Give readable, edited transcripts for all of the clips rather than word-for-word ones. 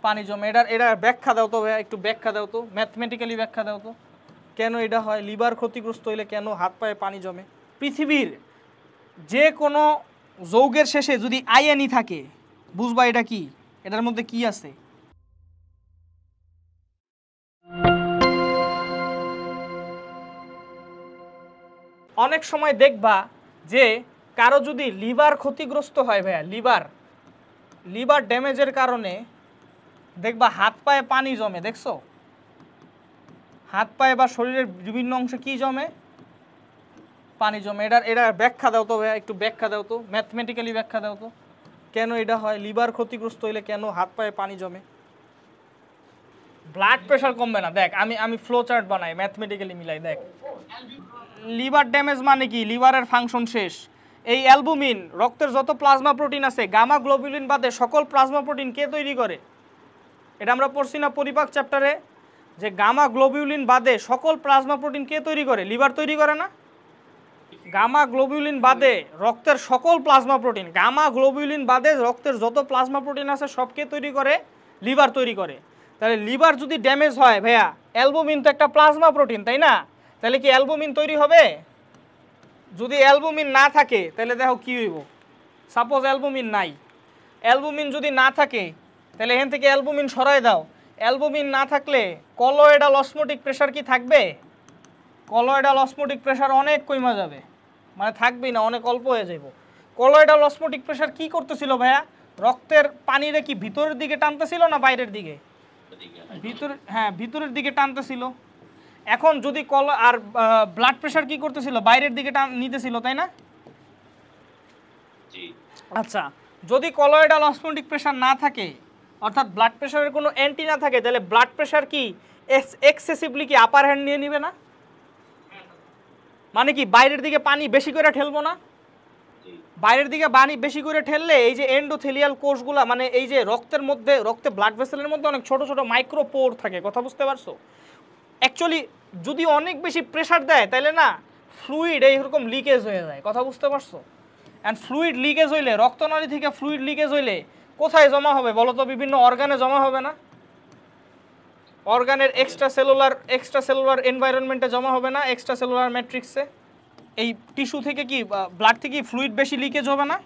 পানি জমে। এটার ব্যাখ্যা দাও তো ভাইয়া, একটু ব্যাখ্যা দাও তো, ম্যাথমেটিক্যালি ব্যাখ্যা দাও তো, কেন এটা হয়? লিভার ক্ষতিগ্রস্ত হইলে কেন হাত পায়ে পানি জমে? পৃথিবীর যে কোনো যৌগের শেষে যদি আইএনই থাকে, বুঝবা এটা কি, এটার মধ্যে কি আছে? অনেক সময় দেখবা যে কারো যদি লিভার ক্ষতিগ্রস্ত হয় ভাইয়া, লিভার ড্যামেজের কারণে দেখবা হাত পায়ে পানি জমে। দেখছো হাত পায়ে বা শরীরের বিভিন্ন অংশে কি জমে? পানি জমে। এটার ব্যাখ্যা দাও তো ভাইয়া, একটু ব্যাখ্যা দাও তো, ম্যাথমেটিক্যালি ব্যাখ্যা দাও তো, কেন এটা হয়? লিভার ক্ষতিগ্রস্ত হইলে কেন হাত পায়ে পানি জমে? ব্লাড প্রেশার কমবে না। দেখ আমি ফ্লো চার্ট বানাই, ম্যাথমেটিক্যালি মিলাই। দেখ লিভার ড্যামেজ মানে কি? লিভারের ফাংশন শেষ। এই অ্যালবুমিন, রক্তের যত প্লাজমা প্রোটিন আছে, গামা গ্লোবুলিন বাদে সকল প্লাজমা প্রোটিন কে তৈরি করে? এটা আমরা পড়ছি না পরিপাক চ্যাপ্টারে, যে গামা গ্লোবুলিন বাদে সকল প্লাজমা প্রোটিন কে তৈরি করে? লিভার তৈরি করে না? গামা গ্লোবুলিন বাদে রক্তের সকল প্লাজমা প্রোটিন, গামা গ্লোবুলিন বাদে রক্তের যত প্লাজমা প্রোটিন আছে সবকে তৈরি করে লিভার তৈরি করে। তাহলে লিভার যদি ড্যামেজ হয় ভাইয়া, অ্যালবুমিন তো একটা প্লাজমা প্রোটিন, তাই না? তাহলে কি অ্যালবুমিন তৈরি হবে? যদি অ্যালবুমিন না থাকে তাহলে দেখো কি হইব। সাপোজ অ্যালবুমিন নাই, অ্যালবুমিন যদি না থাকে তাহলে এখান থেকে অ্যালবুমিন সরাই দাও। অ্যালবুমিন না থাকলে কলয়েডাল অসমোটিক প্রেশার কি থাকবে? কলয়েডাল অসমোটিক প্রেশার অনেক কমে যাবে, মানে থাকবেই না, অনেক অল্প হয়ে যাব। কলয়েডাল অসমোটিক প্রেশার কি করতেছিল ভাইয়া? রক্তের পানিরে কি ভিতরের দিকে টানতেছিল না বাইরের দিকে? হ্যাঁ, ভিতরের দিকে টানতেছিল। এখন যদি আর ব্লাড প্রেশার কি করতেছিল? বাইরের দিকে নিতেছিল, তাই না? আচ্ছা, যদি কলয়েডাল অসমোটিক প্রেশার না থাকে, অর্থাৎ ব্লাড প্রেশারের কোনো অ্যান্টি না থাকে, তাহলে ব্লাড প্রেশার কি এক্সেসিভলি কি আপার হ্যান্ড নিয়ে নিবে না? মানে কি বাইরের দিকে পানি বেশি করে ঠেলবো না? বাইরের দিকে পানি বেশি করে ঠেললে এই যে এন্ডোথেলিয়াল কোষগুলা, মানে এই যে রক্তে ব্লাড ভেসেলের মধ্যে অনেক ছোট ছোট মাইক্রোপোর থাকে, কথা বুঝতে পারছো? অ্যাকচুয়ালি যদি অনেক বেশি প্রেশার দেয় তাহলে না ফ্লুইড এইরকম লিকেজ হয়ে যায়, কথা বুঝতে পারছো? অ্যান্ড ফ্লুইড লিকেজ হইলে, রক্তনালী থেকে ফ্লুইড লিকেজ হইলে কোথায় জমা হবে বলো তো? বিভিন্ন অর্গানে জমা হবে না? অর্গানের এক্সট্রা সেলুলার এনভায়রনমেন্টে জমা হবে না? এক্সট্রা সেলুলার ম্যাট্রিক্সে। এই টিস্যু থেকে কি, ব্লাড থেকে ফ্লুইড বেশি লিকেজ হবে না?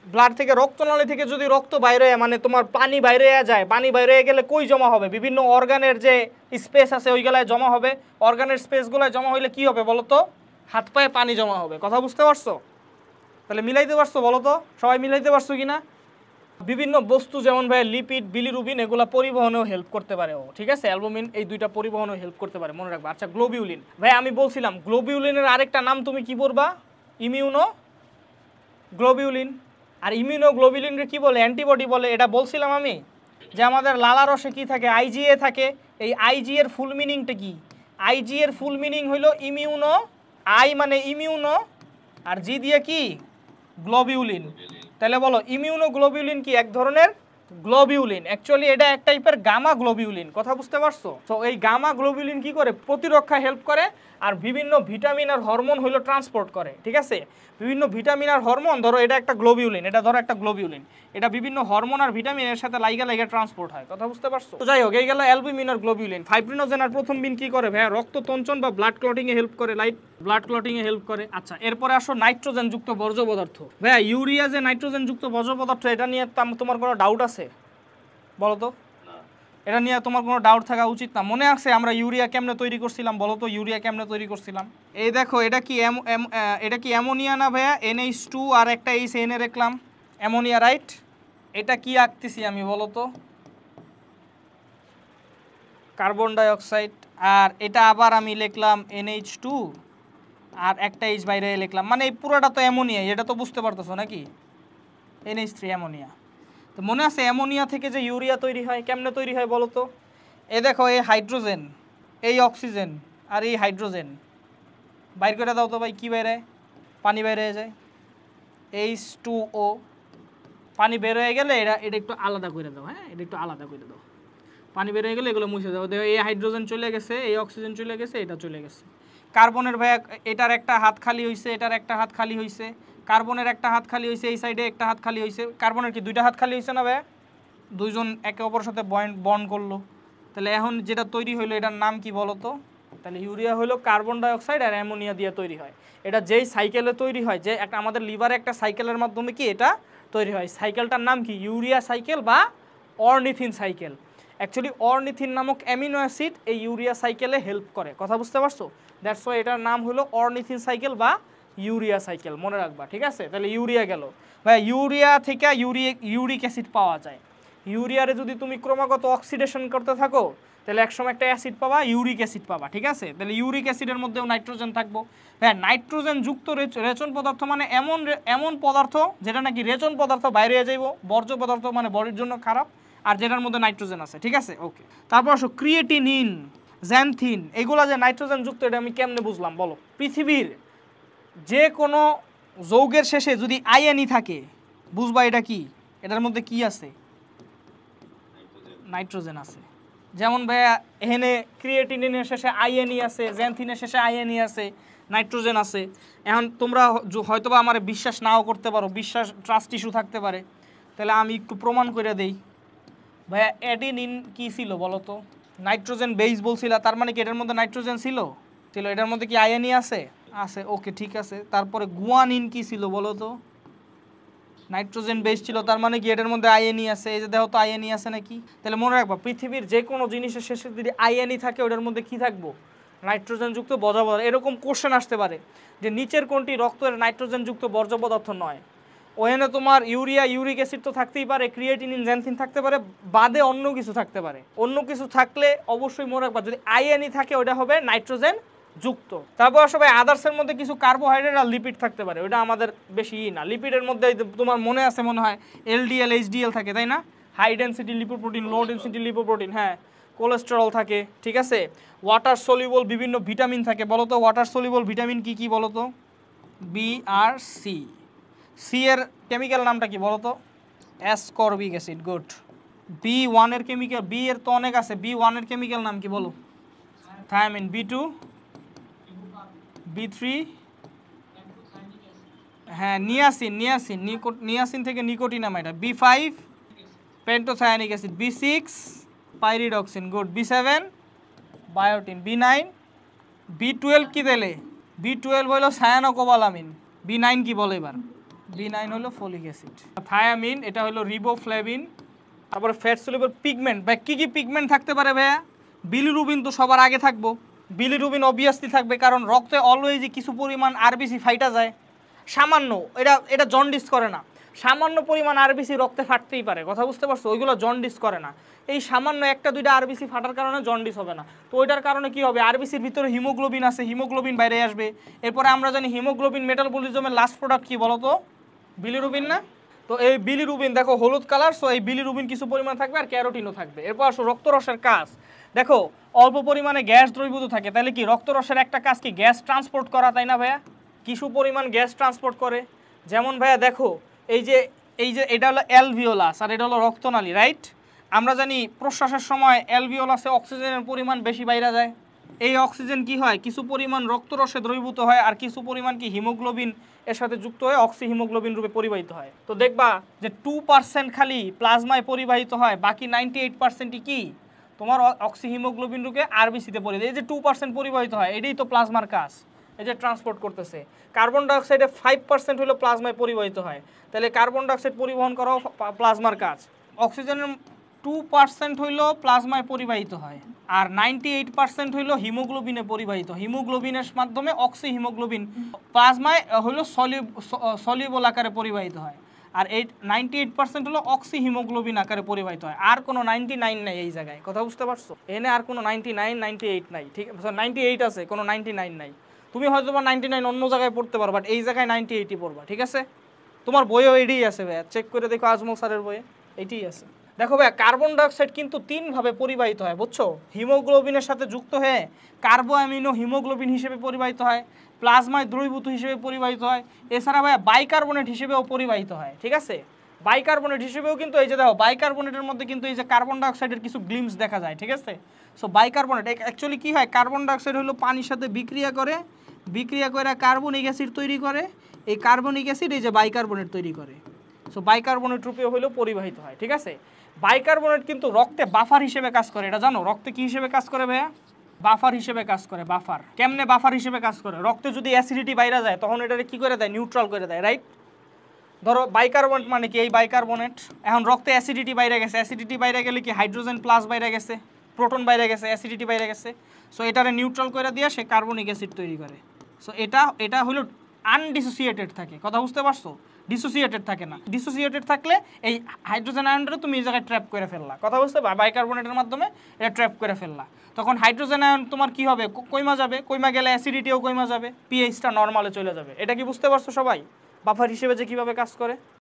ব্লাড থেকে, রক্তনালী থেকে যদি রক্ত বাইরে, মানে তোমার পানি বাইরে যায়, পানি বাইরে গেলে কই জমা হবে? বিভিন্ন অর্গানের যে স্পেস আছে ওইগুলায় জমা হবে। অর্গানের স্পেসগুলোয় জমা হইলে কি হবে বলো তো? হাত পায়ে পানি জমা হবে, কথা বুঝতে পারছো? তাহলে মিলাইতে পারছো বলো তো? সবাই মিলাইতে পারছো কি না? বিভিন্ন বস্তু যেমন ভাই লিপিড, বিলিরুবিন, এগুলো পরিবহনেও হেল্প করতে পারে ও, ঠিক আছে? অ্যালবুমিন এই দুইটা পরিবহনেও হেল্প করতে পারে, মনে রাখবা। আচ্ছা, গ্লোবিউলিন ভাই, আমি বলছিলাম গ্লোবিউলিনের আরেকটা নাম তুমি কি বলবা? Immuno globulin. আর ইমিউনোগ্লোবিউলিনকে কি বলে? অ্যান্টিবডি বলে। এটা বলছিলাম আমি, যে আমাদের লালারসে কি থাকে? আইজিএ থাকে। এই আইজি এর ফুল মিনিংটা কি? আইজি এর ফুল মিনিং হইল ইমিউনো, আই মানে ইমিউনো, আর জি দিয়ে কি? গ্লোবিউলিন। তাহলে বলো ইমিউনোগ্লোবিউলিন কি? এক ধরনের গ্লোবিউলিন। অ্যাকচুয়ালি এটা এক টাইপের গামা গ্লোবিউলিন, কথা বুঝতে পারছো? তো এই গামা গ্লোবিউলিন কি করে? প্রতিরক্ষা হেল্প করে, আর বিভিন্ন ভিটামিন আর হরমোন হইলো ট্রান্সপোর্ট করে, ঠিক আছে? বিভিন্ন ভিটামিন আর হরমোন, ধরো এটা একটা গ্লোবিউলিন, এটা ধরো একটা গ্লোবিউলিন, এটা বিভিন্ন হরমোন আর ভিটামিনের সাথে লাইগা ট্রান্সপোর্ট হয়, কথা বুঝতে পারছো? তো যাই হোক, এই গেল অ্যালবুমিন আর গ্লোবিউলিন। ফাইব্রিনোজেন আর প্রথম বিন কি করে ভাই? রক্ত তঞ্চন বা ব্লাড ক্লটিং এ হেল্প করে, ব্লাড ক্লটিং এ হেল্প করে। আচ্ছা, এরপরে আসো নাইট্রোজেন যুক্ত বর্জ্য পদার্থ। ভাইয়া ইউরিয়া যে নাইট্রোজেন যুক্ত বর্জ্য পদার্থ, এটা নিয়ে তোমার কোনো ডাউট আছে বলো তো? এটা নিয়ে তোমার কোনো ডাউট থাকা উচিত না। মনে আছে আমরা ইউরিয়া কেমনে তৈরি করছিলাম বলো তো? ইউরিয়া কেমনে তৈরি করছিলাম? এই দেখো, এটা কি অ্যামোনিয়া না ভাইয়া? NH2 আর একটা এইচ এনে রাখলাম, অ্যামোনিয়া, রাইট? এটা কি আঁকতেছি আমি বলো তো? Carbon dioxide. আর এটা আবার আমি লিখলাম NH2 আর একটা এইচ বাইরে লিখলাম, মানে এই পুরোটা তো অ্যামোনিয়া, এটা তো বুঝতে পারতেছো নাকি? NH3 ammonia. তো মনে আছে অ্যামোনিয়া থেকে যে ইউরিয়া তৈরি হয়, কেমনে তৈরি হয় বলো তো? এই দেখো, এই হাইড্রোজেন, এই অক্সিজেন আর এই হাইড্রোজেন বাইর করে দাও তো ভাই, কি বাইরে? পানি বাইরে যায়, H2O। পানি বের হয়ে গেলে এটা একটু আলাদা করে দাও, হ্যাঁ, এটা একটু আলাদা করে দাও। পানি বের হয়ে গেলে এগুলো মুছে দাও। দেখো, এই হাইড্রোজেন চলে গেছে, এই অক্সিজেন চলে গেছে, এটা চলে গেছে। কার্বনের ভাই এটার একটা হাত খালি হয়েছে, এটার একটা হাত খালি হয়েছে। কার্বনের একটা হাত খালি হয়েছে, এই সাইডে একটা হাত খালি হয়েছে। কার্বনের কি দুইটা হাত খালি হয়েছে না ভাই? দুইজন একে অপরের সাথে বন্ড করলো, তাহলে এখন যেটা তৈরি হইলো এটার নাম কি বলো তো? তাহলে ইউরিয়া হলো কার্বন ডাইঅক্সাইড আর অ্যামোনিয়া দিয়ে তৈরি হয়। এটা যেই সাইকেলে তৈরি হয়, যে একটা আমাদের লিভারে একটা সাইকেলের মাধ্যমে কি এটা তৈরি হয়, সাইকেলটার নাম কি? ইউরিয়া সাইকেল বা অর্নিথিন সাইকেল। অ্যাকচুয়ালি অর্নিথিন নামক অ্যামিনো অ্যাসিড এই ইউরিয়া সাইকেলে হেল্প করে, কথা বুঝতে পারছো? দ্যাটস ওয়াই এটার নাম হলো অর্নিথিন সাইকেল বা ইউরিয়া সাইকেল, মনে রাখবা, ঠিক আছে? তাহলে ইউরিয়া গেল ভাই, ইউরিয়া থেকে ইউরিক অ্যাসিড পাওয়া যায়। ইউরিয়ারে যদি তুমি ক্রমাগত অক্সিডেশন করতে থাকো তাহলে একসময় একটা অ্যাসিড পাবা, ইউরিক অ্যাসিড পাবা, ঠিক আছে? তাহলে ইউরিক অ্যাসিডের মধ্যেও নাইট্রোজেন থাকবো। হ্যাঁ, নাইট্রোজেন যুক্ত রেচন পদার্থ মানে এমন পদার্থ যেটা নাকি রেচন পদার্থ বাইরে যাইব, বর্জ্য পদার্থ মানে বডির জন্য খারাপ, আর যেটার মধ্যে নাইট্রোজেন আছে, ঠিক আছে? ওকে, তারপর আসো ক্রিয়েটিনিন, জ্যানথিন, এগুলা যে নাইট্রোজেন যুক্ত, এটা আমি কেমনে বুঝলাম বলো? পৃথিবীর যে কোনো যৌগের শেষে যদি আইএনই থাকে, বুঝবা এটা কি? এটার মধ্যে কি আছে? নাইট্রোজেন আছে। যেমন ভাইয়া এখানে ক্রিয়েটিনিনের শেষে আইএনই আছে, জ্যানথিনের শেষে আইএনই আছে, নাইট্রোজেন আছে। এখন তোমরা হয়তোবা আমার বিশ্বাস নাও করতে পারো, বিশ্বাস ট্রাস্ট ইস্যু থাকতে পারে, তাহলে আমি একটু প্রমাণ করে দেই। ভাইয়া অ্যাডিনিন কি ছিল বলো তো? নাইট্রোজেন বেস বলছিল, তার মানে কি এটার মধ্যে নাইট্রোজেন ছিল? এটার মধ্যে কি আইএনই আছে? আছে, ওকে, ঠিক আছে। তারপরে গুয়ানিন কি ছিল বলো তো? নাইট্রোজেন বেস ছিল, তার মানে কি এটার মধ্যে আইএনই আছে? এই যে দেখো তো আইএনই আছে নাকি? তাহলে মনে রাখবা, পৃথিবীর যে কোনো জিনিসের শেষে যদি আইএনই থাকে ওটার মধ্যে কি থাকবো? নাইট্রোজেন যুক্ত বর্জ্য পদার্থ। এরকম কোশ্চেন আসতে পারে যে নিচের কোনটি রক্তের নাইট্রোজেন যুক্ত বর্জ্য পদার্থ নয়? ওখানে তোমার ইউরিয়া, ইউরিক অ্যাসিড তো থাকতেই পারে, ক্রিয়েটিনিন, জ্যানথিন থাকতে পারে, বাদে অন্য কিছু থাকতে পারে। অন্য কিছু থাকলে অবশ্যই মনে রাখবা, যদি আইএনই থাকে ওটা হবে নাইট্রোজেন যুক্ত। তারপর সবাই আদার্সের মধ্যে কিছু কার্বোহাইড্রেট আর লিপিড থাকতে পারে, ওটা আমাদের বেশি না। লিপিডের মধ্যে তোমার মনে আছে মনে হয় এলডিএল, এইচডিএল থাকে, তাই না? High density lipoprotein, low density lipoprotein, হ্যাঁ, কোলেস্টেরল থাকে, ঠিক আছে? ওয়াটার সলিউবল বিভিন্ন ভিটামিন থাকে। বলো তো ওয়াটার সলিউবল ভিটামিন কি কি বলো তো? বি আর সি। সি এর কেমিক্যাল নামটা কি বলো তো? Ascorbic acid, good. বি ওয়ানের কেমিক্যাল, বি এর তো অনেক আছে, বি ওয়ানের কেমিক্যাল নাম কি বলো? থায়ামিন। বি টু, বি3, হ্যাঁ, নিয়াসিন, নিয়াসিন থেকে নিকোটিনামাইড। বি5 পেন্টোথায়ানিক অ্যাসিড। বি6 পাইরিডক্সিন, গুড। বি7 বায়োটিন। বি9, বি12 কি দিলে? বি12 হলো সায়ানোকোবালামিন। বি9 কি বলে এবার? বি9 হলো ফলিক অ্যাসিড। থায়ামিন, এটা হলো রিবোফ্লেভিন। তারপরে ফ্যাট সলিউবল পিগমেন্ট, ভাই কি কি পিগমেন্ট থাকতে পারে ভাইয়া? বিলিরুবিন তো সবার আগে থাকবো, বিলিরুবিন অবভিয়াসলি থাকবে, কারণ রক্তে অলওয়েজই কিছু পরিমাণ আরবিসি ফাইটা যায়, সামান্য, এটা জন্ডিস করে না। সামান্য পরিমাণ আরবিসি রক্তে ফাটতেই পারে, কথা বুঝতে পারছো? ওইগুলো জন্ডিস করে না। এই সামান্য একটা দুইটা আরবিসি ফাটার কারণে জন্ডিস হবে না। তো ওইটার কারণে কি হবে? আরবিসির ভিতরে হিমোগ্লোবিন আছে, হিমোগ্লোবিন বাইরে আসবে। এরপরে আমরা জানি হিমোগ্লোবিন মেটাবলিজমের লাস্ট প্রোডাক্ট কি বলো তো? বিলিরুবিন না? তো এই বিলিরুবিন দেখো হলুদ কালার, সো এই বিলিরুবিন কিছু পরিমাণ থাকবে আর ক্যারোটিনও থাকবে। এরপর আসো রক্তরসের কাজ। দেখো অল্প পরিমাণে গ্যাস দ্রবীভূত থাকে, তাহলে কি রক্তরসের একটা কাজ কি? গ্যাস ট্রান্সপোর্ট করা, তাই না ভাইয়া? কিছু পরিমাণ গ্যাস ট্রান্সপোর্ট করে। যেমন ভাইয়া দেখো এই যে এটা হলো অ্যালভিওলাস আর এটা হলো রক্তনালী, রাইট? আমরা জানি প্রশ্বাসের সময় অ্যালভিওলাসে অক্সিজেনের পরিমাণ বেশি বাইরে যায়। এই অক্সিজেন কি হয়? কিছু পরিমাণ রক্তরসে দ্রবীভূত হয় আর কিছু পরিমাণ কি হিমোগ্লোবিন এর সাথে যুক্ত হয়ে অক্সি হিমোগ্লোবিন রূপে পরিবাহিত হয়। তো দেখবা যে 2% খালি প্লাজমায় পরিবাহিত হয়, বাকি 98%ই কি তোমার অক্সি হিমোগ্লোবিন রূপে আরবিসিতে পরিবাহিত। এই যে 2% পরিবাহিত হয়, এটাই তো প্লাজমার কাজ, এই যে ট্রান্সপোর্ট করতেছে। কার্বন ডাইঅক্সাইডে 5% হলো প্লাজমায় পরিবাহিত হয়, তাহলে কার্বন ডাইঅক্সাইড পরিবহন করাও প্লাজমার কাজ। অক্সিজেনের 2% হইল প্লাজমায় পরিবাহিত হয় আর 98% হইল হিমোগ্লোবিনে পরিবাহিত। হিমোগ্লোবিনের মাধ্যমে অক্সি হিমোগ্লোবিন প্লাজমায় হইল সলিউবল আকারে পরিবাহিত হয়, আর 98% হলো অক্সি হিমোগ্লোবিন আকারে পরিবাহিত হয়। আর কোনো 99 নাই এই জায়গায়, কথা বুঝতে পারছো? এনে আর কোনো 99 98 নাই, ঠিক আছে? 98 আছে, কোনো 99 নাই। তুমি হয়তো বা 99 অন্য জায়গায় পড়তে পারো, বাট এই জায়গায় 98ই পড়বা, ঠিক আছে? তোমার বইয়েও এটাই আছে ভাইয়া, চেক করে দেখো আজমল স্যারের বইয়ে এইটাই আছে। দেখো ভাইয়া কার্বন ডাইঅক্সাইড কিন্তু 3 ভাবে পরিবাহিত হয়, বুঝছো? হিমোগ্লোবিনের সাথে যুক্ত হয়ে কার্বো অ্যামিনো হিমোগ্লোবিন হিসেবে পরিবাহিত হয়, প্লাজমায় দ্রবীভূত হিসেবে পরিবাহিত হয়, এছাড়া ভাইয়া বাইকার্বনেট হিসেবেও পরিবাহিত হয়, ঠিক আছে? বাইকার্বনেট হিসেবেও কিন্তু এই যে দেখো বাইকার্বনেটের মধ্যে কিন্তু এই যে কার্বন ডাইঅক্সাইডের কিছু গ্লিমস দেখা যায়, ঠিক আছে? সো বাইকার্বনেট অ্যাকচুয়ালি কি হয়? কার্বন ডাইঅক্সাইড হলো পানির সাথে বিক্রিয়া করে কার্বনিক অ্যাসিড তৈরি করে, এই কার্বনিক অ্যাসিড এই যে বাইকার্বনেট তৈরি করে। সো বাইকার্বনেট রূপে হইলেও পরিবাহিত হয়, ঠিক আছে? বাইকার্বনেট কিন্তু রক্তে বাফার হিসেবে কাজ করে, এটা জানো? রক্তে কি হিসেবে কাজ করে ভাইয়া? বাফার হিসেবে কাজ করে। বাফার কেমনে বাফার হিসেবে কাজ করে? রক্তে যদি অ্যাসিডিটি বাইরে যায় তখন এটাকে কি করে দেয়? নিউট্রাল করে দেয়, রাইট? ধরো বাইকার্বনেট মানে কি? এই বাইকার্বনেট এখন রক্তে অ্যাসিডিটি বাইরে গেছে, অ্যাসিডিটি বাইরে গেলে কি হাইড্রোজেন প্লাস বাইরে গেছে, প্রোটন বাইরে গেছে, অ্যাসিডিটি বাইরে গেছে। সো এটারে নিউট্রাল করে দিয়ে সে কার্বনিক অ্যাসিড তৈরি করে। সো এটা হলো আনডিসোসিয়েটেড থাকে, কথা বুঝতে পারছো? ডিসোসিয়েটেড থাকে না। ডিসোসিয়েটেড থাকলে এই হাইড্রোজেন আয়নটা তুমি এই জায়গায় ট্র্যাপ করে ফেললা, কথা বুঝতে? বাইকার্বনেটের মাধ্যমে এটা ট্র্যাপ করে ফেললা, তখন হাইড্রোজেন আয়ন তোমার কি হবে? কইমা যাবে, কইমা গেলে অ্যাসিডিটিও কইমা যাবে, পিএইচটা নর্মালে চলে যাবে। এটা কি বুঝতে পারছো সবাই? বাফার হিসেবে যে কিভাবে কাজ করে?